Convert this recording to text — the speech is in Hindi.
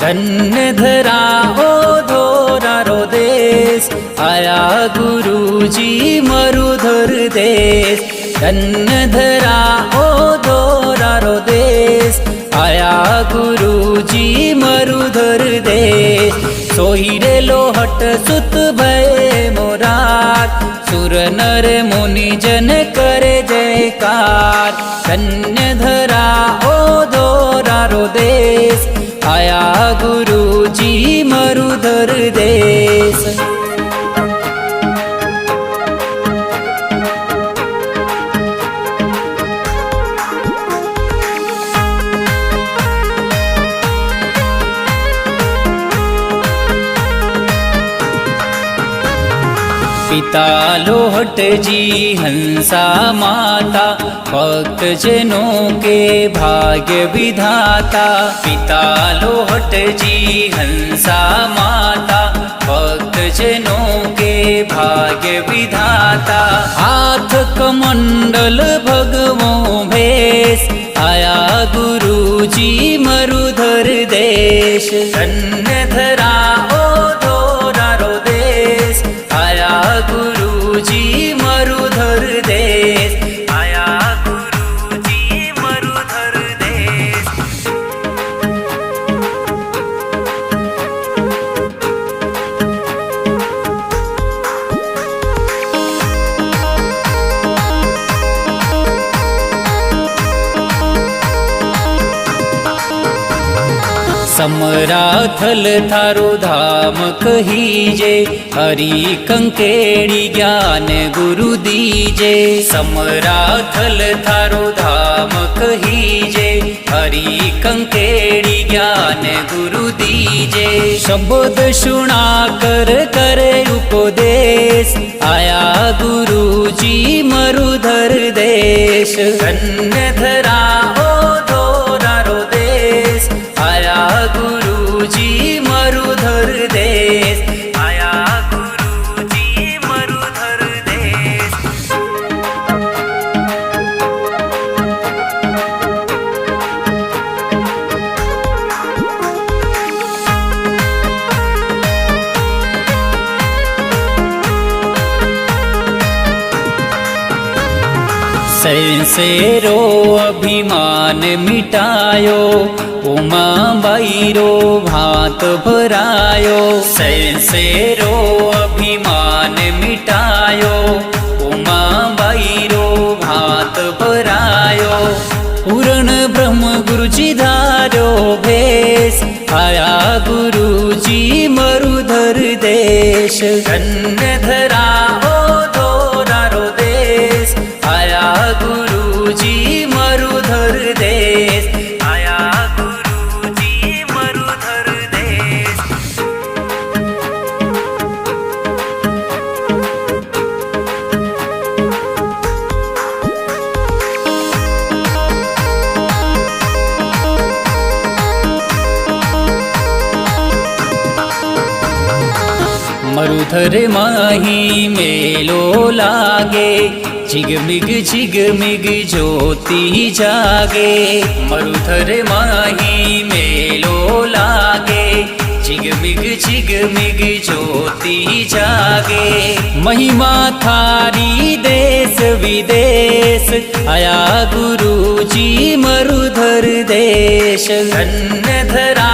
धन्य धरा ओ धोरारो देश, आया गुरुजी मरुधर देश। धन्य धरा ओ धोरारो देश, आया गुरुजी मरुधर देश। सोहिरेलो हट सुत भय मोरार, सुर नर मुनि जन करे जयकार। धन्य धरा ओ धोरारो देश, आया गुरुजी मरुधर देश। पिता लोहट जी हंसा माता, भक्त जनों के भाग्य विधाता। पिता लोहट जी हंसा माता, भक्त जनों के भाग्य विधाता। हाथ कमंडल भगवो भेष, आया गुरुजी मरुधर देश। धन्य धरा ओ धोरारो देश, आया गुरुजी मरुधर देश। आया गुरुजी मरुधर देश। समराथल थारो धाम कहीजे, हरि कंकेड़ी ज्ञान गुरु दीजे। समराथल थारो धाम कहीजे, हरि कंकेड़ी ज्ञान गुरु दीजे। शब्द सुना कर करे उपदेश, आया गुरुजी मरुधर देश। धन्य धरा ओ धोरारो देश, आया गुरुजी मरुधर देश। आया गुरुजी मरुधर देश। सैसेरो अभिमान मिटायो, उमा बाईरो भात भरायो। सैसेरो अभिमान मिटायो, उमा बाईरो भात भरायो। पूर्ण ब्रह्म गुरुजी धारो भेष, आया गुरुजी मरुधर देश। धन्य धरा ओ धोरारो देश, आया गुरुजी मरुधर देश। आया गुरुजी मरुधर देश। मरुधर माही मेलो लागे, झिगमिग झिगमिग ज्योति जागे। मरुधर माही मेलो लागे, झिगमिग झिगमिग ज्योति जागे। महिमा थारी देश विदेश, आया गुरुजी मरुधर देश। धन्य धरा